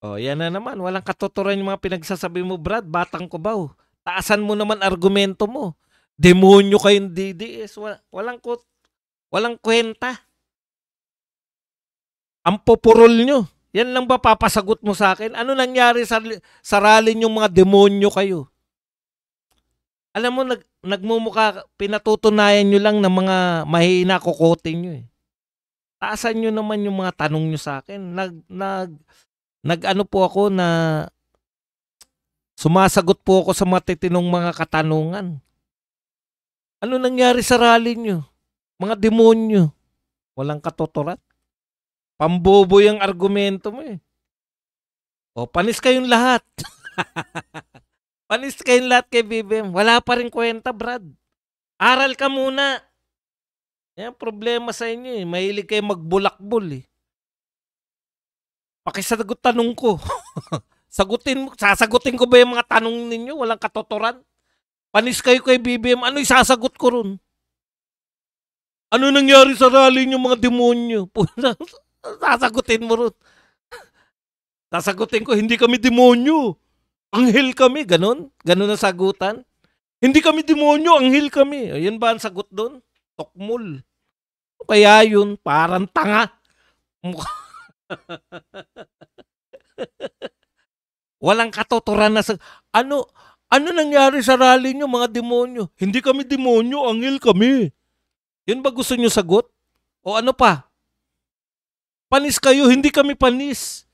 Yan na naman. Walang katuturan yung mga pinagsasabi mo, Brad. Batang ko ba? Taasan mo naman argumento mo. Demonyo kayong DDS. Walang kwenta. Ang popurol nyo. Yan lang ba papasagot mo sa akin? Ano nangyari sa rally yung mga demonyo kayo? Alam mo, nagmumukha, pinatutunayan nyo lang ng mga mahina kukote nyo eh. Taasan nyo naman yung mga tanong nyo sa akin. Nag-ano po ako na sumasagot po ako sa matitinong mga katanungan. Ano nangyari sa rally nyo? Mga demonyo. Walang katuturan. Pambobo yung argumento mo eh. O, panis kayong lahat. Panis kayong lahat kay BBM. Wala pa rin kwenta, Brad. Aral ka muna. Yan, problema sa inyo eh. Mahilig kayo magbulakbol eh. Pakisagot tanong ko. Sasagutin ko ba yung mga tanong ninyo? Walang katuturan. Panis kayo kay BBM. Ano isasagot ko ron? Ano nangyari sa rally niyo mga demonyo? Sasagutin mo ron. Sasagutin ko, hindi kami demonyo. Anghel kami. Ganon? Ganon na sagutan? Hindi kami demonyo, anghel kami. Ayun ba ang sagot doon? Tokmol. Kaya yun, parang tanga. Walang katuturan na ano nangyari sa rally nyo mga demonyo? Hindi kami demonyo, anghel kami. Yun ba gusto nyo sagot? O ano pa? Panis kayo, hindi kami panis.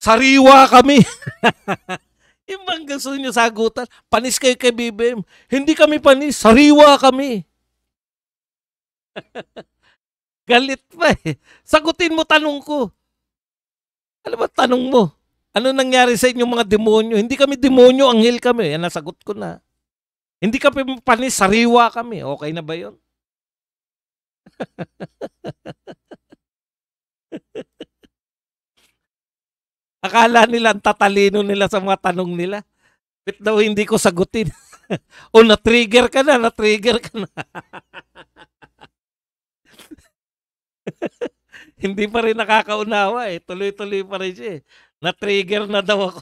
Sariwa kami. Yung bang gusto nyo sagutan? Panis kayo kay BBM. Hindi kami panis, sariwa kami. Galit pa eh. Sagutin mo tanong ko. Ano ba tanong mo? Ano nangyari sa inyong mga demonyo? Hindi kami demonyo, anghel kami. Yan nasagot ko na. Hindi kami panis, sariwa kami. Okay na ba yun? Akala nila ang tatalino nila sa mga tanong nila. Bit daw hindi ko sagutin. O na-trigger ka na. Hindi pa rin nakakaunawa eh. Tuloy-tuloy pa rin siya eh. Na-trigger na daw ako.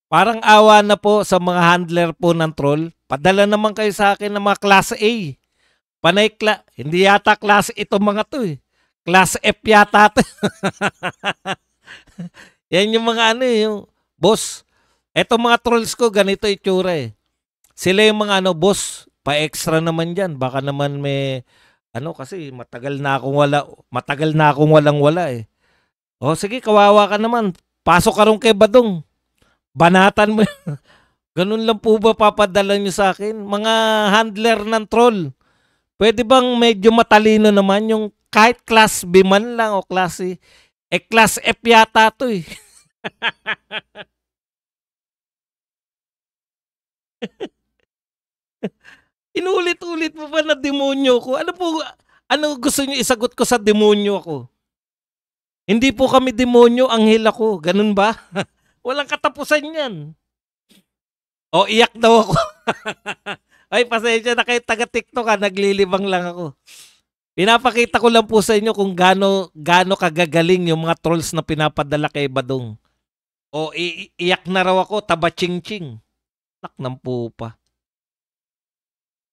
Parang awa na po sa mga handler po ng troll. Padala naman kayo sa akin ng mga class A. Hindi yata class itong mga to eh. Class F yata to. Yan yung mga ano eh. Yung, boss, etong mga trolls ko, ganito itsura eh. Sila yung mga boss, pa-extra naman dyan. Baka naman may, kasi matagal na akong walang-wala eh. O sige, kawawa ka naman. Pasok ka rin kay Badong. Banatan mo. Ganun lang po ba papadala nyo sa akin? Mga handler ng troll. Pwede bang medyo matalino naman yung kahit class B man lang o class C? Class F yata to eh. Inulit-ulit mo pa na demonyo ko. Ano gusto niyo isagot ko sa demonyo ako? Hindi po kami demonyo, anghel ako. Ganun ba? Walang katapusan yan. O, iyak daw ako. Ay, pasensya na kayo taga-TikTok ha. Naglilibang lang ako. Pinapakita ko lang po sa inyo kung gaano kagagaling yung mga trolls na pinapadala kay Badong. O, iyak na raw ako, taba-ching-ching. Nak ng pupa.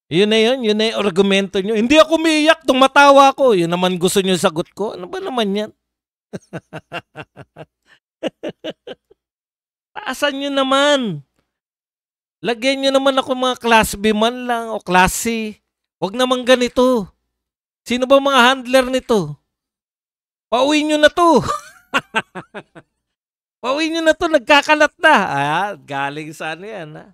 Yun na yung argumento nyo. Hindi ako umiiyak, tumatawa ako. Yun naman gusto nyo sagot ko. Ano ba naman yan? Taasan nyo naman. Lagyan nyo naman ako mga class B man lang o class C. Huwag naman ganito. Sino ba mga handler nito? Pauwi nyo na to. Pauwi nyo na to, nagkakalat na. Galing sa ano yan ha.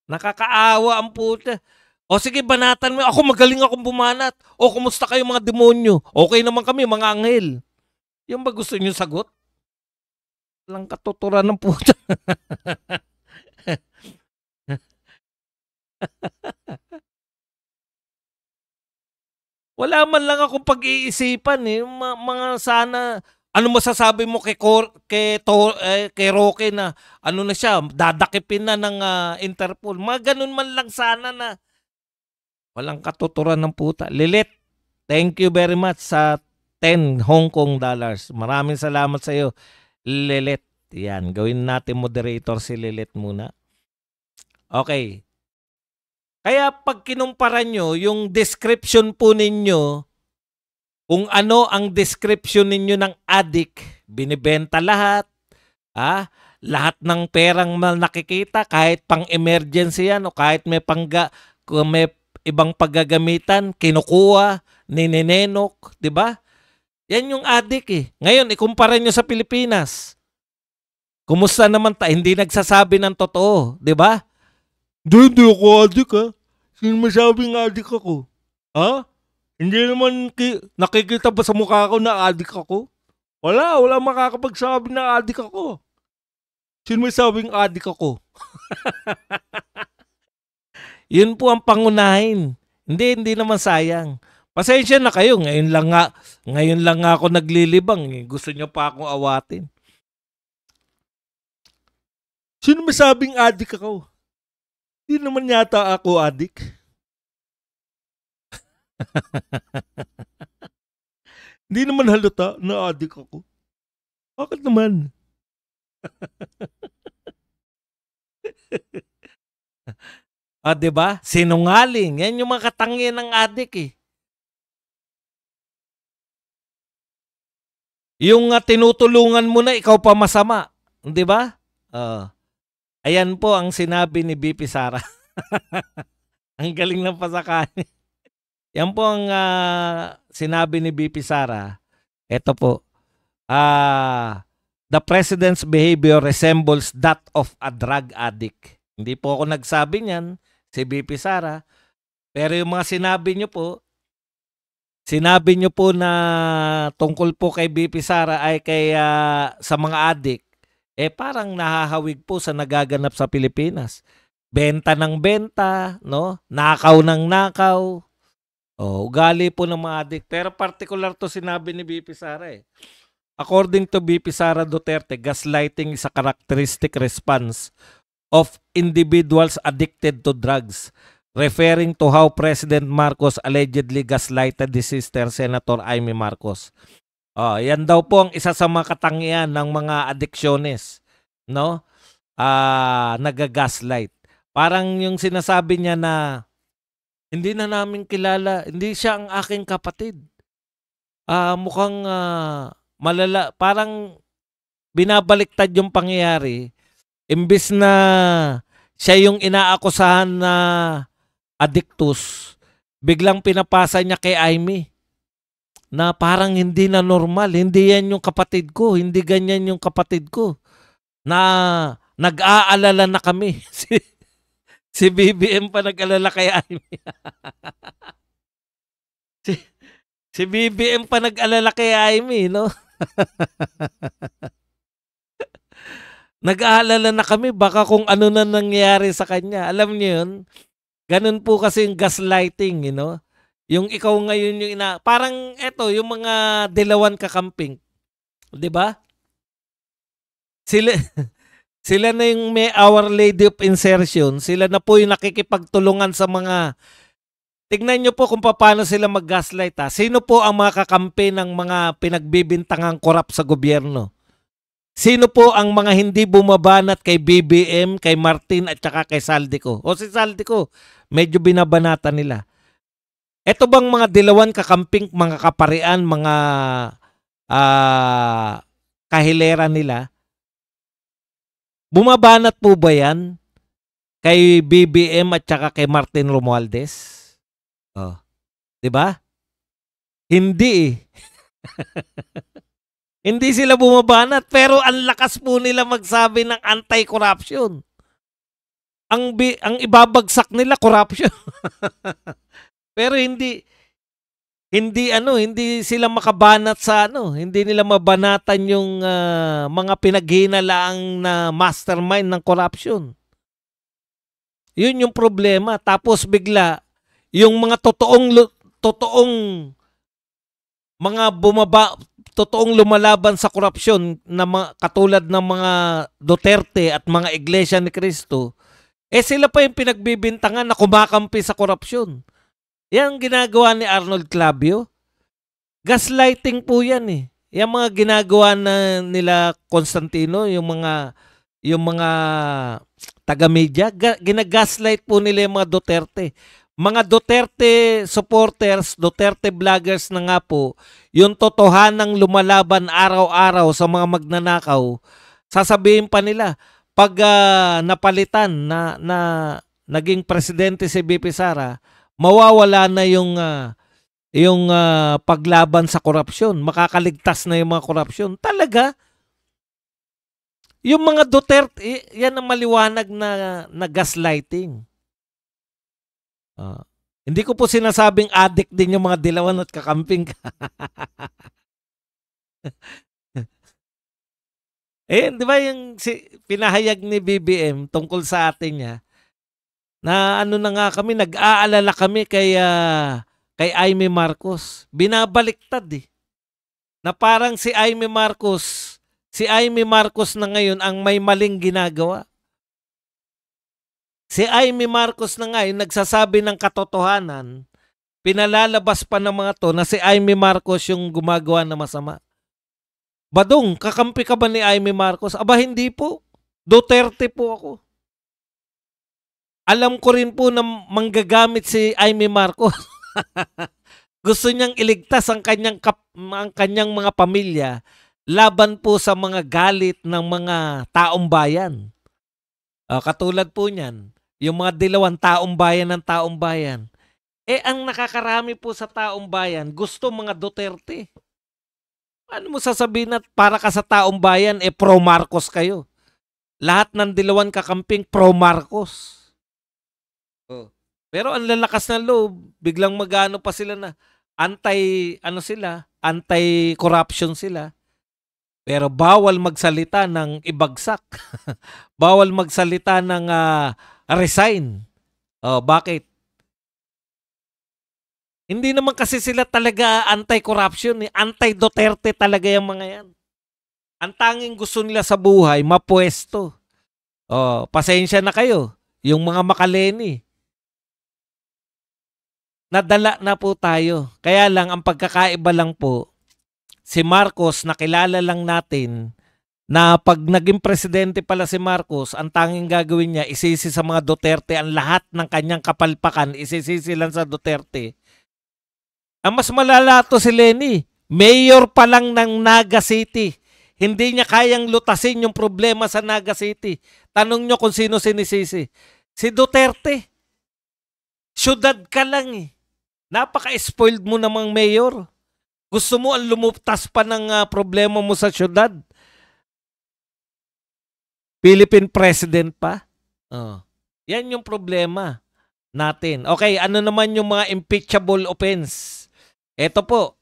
Nakakaawa ang puta. O sige, banatan mo. Ako magaling akong bumanat. O kumusta kayo mga demonyo? Okay naman kami, mga anghel. Yung ba gusto nyo sagot? Walang katuturan ng puta. Wala man lang akong pag-iisipan eh. Mga sana, ano masasabi mo kay Roque na ano na siya, dadakipin na ng Interpol. Mga ganun man lang sana na walang katuturan ng puta. Lilit, thank you very much sa 10 Hong Kong dollars. Maraming salamat sa iyo, Lilit. Yan, gawin natin moderator si Lilit muna. Okay. Kaya pag kinumpara nyo, yung description po ninyo, kung ano ang description ninyo ng addict, binibenta lahat, lahat ng perang nakikita, kahit pang-emergency yan o kahit may ibang paggagamitan, kinukuha, nininenok, di ba? Yan yung adik eh. Ngayon, ikumpara nyo sa Pilipinas. Kumusta naman hindi nagsasabi ng totoo, di ba? Hindi ako adik ha. Sino masabing adik ako? Ha? Hindi naman nakikita ba sa mukha ko na adik ako? Wala makakapagsabi na adik ako. Sino masabing adik ako? Yun po ang pangunahin. Hindi naman sayang. Pasensya na kayo, ngayon lang nga ako naglilibang. Gusto nyo pa akong awatin. Sino masabing adik ako? Hindi naman yata ako adik. Hindi naman halata na adik ako. Bakit naman? Diba? Sinungaling. Yan yung mga katangian ng adik eh. Yung tinutulungan mo na ikaw pa masama. Di ba? Ayan po ang sinabi ni BP Sara. Ang galing ng pasakani. Yan po ang sinabi ni BP Sara. Ito po. The president's behavior resembles that of a drug addict. Hindi po ako nagsabi niyan, si BP Sara. Pero yung mga sinabi niyo po na tungkol po kay BP Sara ay kay sa mga addict, parang nahahawig po sa nagaganap sa Pilipinas. Benta ng benta, no? Nakaw ng nakaw. Ugali po ng mga addict. Pero particular to sinabi ni BP Sara eh. According to BP Sara Duterte, gaslighting is a characteristic response of individuals addicted to drugs, referring to how President Marcos allegedly gaslighted his sister, Senator Amy Marcos. Yan daw po ang isa sa mga katangian ng mga addiksyones, no? Nagagaslight. Parang yung sinasabi niya na hindi na namin kilala, hindi siya ang aking kapatid. Mukhang malala, parang binabaliktad yung pangyayari. Imbis na siya yung inaakusahan na addictus, biglang pinapasa niya kay Amy na parang hindi na normal, hindi yan yung kapatid ko, hindi ganyan yung kapatid ko, na nag-aalala na kami. Si BBM pa nag-alala kay Amy. si BBM pa nag-alala kay Amy, no? Nag-aalala na kami, baka kung ano na nangyari sa kanya. Alam niyo yun? Ganun po kasi yung gaslighting, you know? Yung ikaw ngayon yung parang eto, yung mga dilawan kakamping. 'Di ba? Sila na yung may Our Lady of Insertion. Sila na po yung nakikipagtulungan sa mga... Tignan nyo po kung paano sila mag-gaslight. Sino po ang mga kakampi ng mga pinagbibintangang korap sa gobyerno? Sino po ang mga hindi bumabanat kay BBM, kay Martin at saka kay Saldico? O si Saldico, medyo binabanata nila. Ito bang mga dilawan kakamping, mga kaparian, mga kahilera nila? Bumabanat po ba yan kay BBM at saka kay Martin Romualdez? Diba? Hindi eh. Hindi sila bumabanat, pero ang lakas po nila magsabi ng anti-corruption. Ang ibabagsak nila corruption. Pero hindi sila makabanat sa hindi nila mabanatan yung mga pinaghinalaang na mastermind ng corruption. Yun yung problema. Tapos bigla yung mga totoong mga totoong lumalaban sa korupsyon na katulad ng mga Duterte at mga Iglesia ni Cristo, sila pa yung pinagbibintangan na kumakampi sa korupsyon. Yan ginagawa ni Arnold Clavio. Gaslighting po yan eh. Yung mga ginagawa na nila Constantino, yung mga taga-media, ginagaslight po nila yung mga Duterte. Mga Duterte supporters, Duterte vloggers na nga po, yung totohanang lumalaban araw-araw sa mga magnanakaw, sasabihin pa nila, pag napalitan na naging presidente si BP Sara, mawawala na yung yung paglaban sa korupsyon. Makakaligtas na yung mga korupsyon. Talaga, yung mga Duterte, yan ang maliwanag na gaslighting. Hindi ko po sinasabing addict din yung mga dilawan at kakamping. Di ba yung pinahayag ni BBM tungkol sa atin niya, na ano na nga kami, nag-aalala kami kay Aimee Marcos. Binabaliktad na parang si Aimee Marcos na ngayon ang may maling ginagawa. Si Aimee Marcos na ngayon nagsasabi ng katotohanan, pinalalabas pa ng mga to na si Aimee Marcos yung gumagawa na masama. Badong, kakampi ka ba ni Aimee Marcos? Aba, hindi po. Duterte po ako. Alam ko rin po na manggagamit si Aimee Marcos. Gusto niyang iligtas ang kanyang mga pamilya laban po sa mga galit ng mga taong bayan. Katulad po niyan, yung mga dilawan taong bayan ng taong bayan. Ang nakakarami po sa taong bayan, gusto mga Duterte. Ano mo sasabihin na para ka sa taong bayan, pro-Marcos kayo? Lahat ng dilawan kakamping pro-Marcos. Pero ang lalakas ng loob, biglang magano pa sila na anti-corruption sila. Pero bawal magsalita ng ibagsak. Bawal magsalita ng resign. Bakit? Hindi naman kasi sila talaga anti-corruption. Anti-Duterte talaga yung mga yan. Ang tanging gusto nila sa buhay, mapwesto. Pasensya na kayo. Yung mga makaleni. Nadala na po tayo. Kaya lang, ang pagkakaiba lang po, si Marcos, nakilala lang natin na pag naging presidente pala si Marcos, ang tanging gagawin niya, isisi sa mga Duterte ang lahat ng kanyang kapalpakan, isisisi lang sa Duterte. Ang mas malala to si Leni, mayor pa lang ng Naga City. Hindi niya kayang lutasin yung problema sa Naga City. Tanong nyo kung sino sinisisi. Si Duterte. Syudad ka lang Napaka-spoiled mo namang mayor. Gusto mo ang lumuptas pa ng problema mo sa syudad? Philippine president pa? Yan yung problema natin. Okay, ano naman yung mga impeachable offense? Ito po.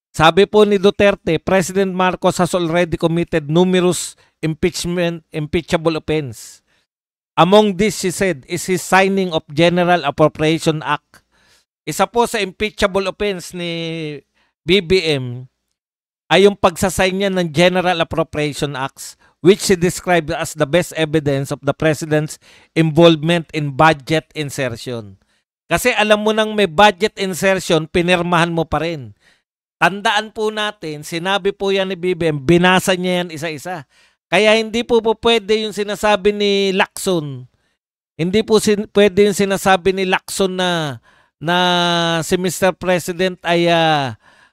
Sabi po ni Duterte, President Marcos has already committed numerous impeachable offense. Among this, she said, is his signing of General Appropriation Act. Isa po sa impeachable offense ni BBM ay yung pagsasign niya ng General Appropriation Acts, which he described as the best evidence of the President's involvement in budget insertion. Kasi alam mo nang may budget insertion, pinirmahan mo pa rin. Tandaan po natin, sinabi po yan ni BBM, binasa niya yan isa-isa. Kaya hindi po pwede yung sinasabi ni Lacson. Hindi po pwede yung sinasabi ni Lacson na si Mr. President ay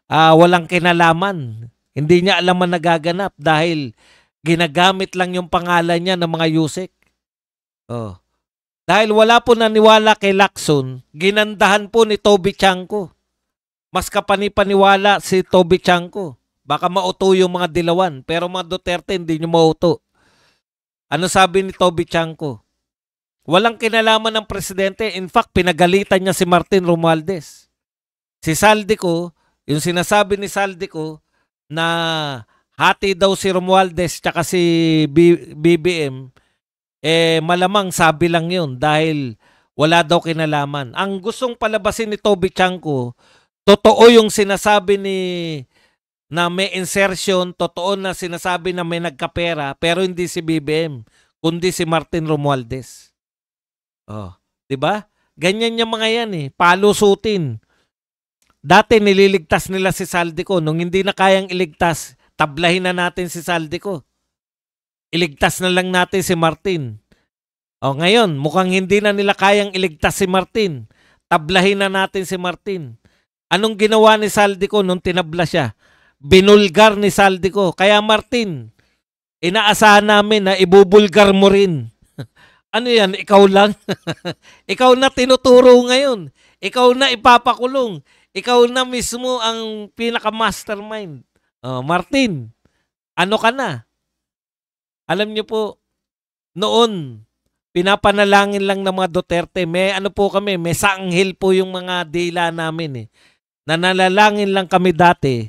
walang kinalaman. Hindi niya alam ang nagaganap dahil ginagamit lang yung pangalan niya ng mga yusek. Dahil wala po naniwala kay Lacson, ginandahan po ni Toby Chanco. Mas kapanipaniwala si Toby Chanco. Baka mauto yung mga dilawan, pero mga Duterte hindi nyo mauto. Ano sabi ni Toby Chanco? Walang kinalaman ng presidente. In fact, pinagalitan niya si Martin Romualdez. Si Saldico, yung sinasabi ni Saldico na hati daw si Romualdez tsaka si BBM, malamang sabi lang yun dahil wala daw kinalaman. Ang gustong palabasin ni Toby Chanco, totoo yung sinasabi na may insertion, totoo na sinasabi na may nagkapera, pero hindi si BBM, kundi si Martin Romualdez. 'Di ba? Ganyan yung mga yan palusutin. Dati nililigtas nila si Saldico, nung hindi na kayang iligtas, tablahin na natin si Saldico. Iligtas na lang natin si Martin. Ngayon, mukhang hindi na nila kayang iligtas si Martin. Tablahin na natin si Martin. Anong ginawa ni Saldico nung tinabla siya? Binulgar ni Saldico. Kaya Martin, inaasahan namin na ibubulgar mo rin. Ano yan? Ikaw lang? Ikaw na tinuturo ngayon. Ikaw na ipapakulong. Ikaw na mismo ang pinaka-mastermind. Martin, ano ka na? Alam niyo po, noon, pinapanalangin lang ng mga Duterte. May ano po kami, may saanghel po yung mga dila namin eh. Nanalangin lang kami dati.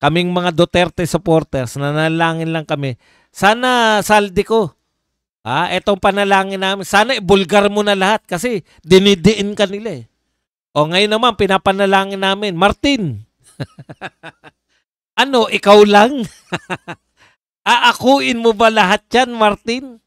Kaming mga Duterte supporters, nanalangin lang kami. Sana saldi ko. Etong panalangin namin. Sana ibulgar mo na lahat kasi dinidiin ka nila eh. O ngayon naman, pinapanalangin namin, Martin, ano, ikaw lang? Aakuin mo ba lahat yan, Martin?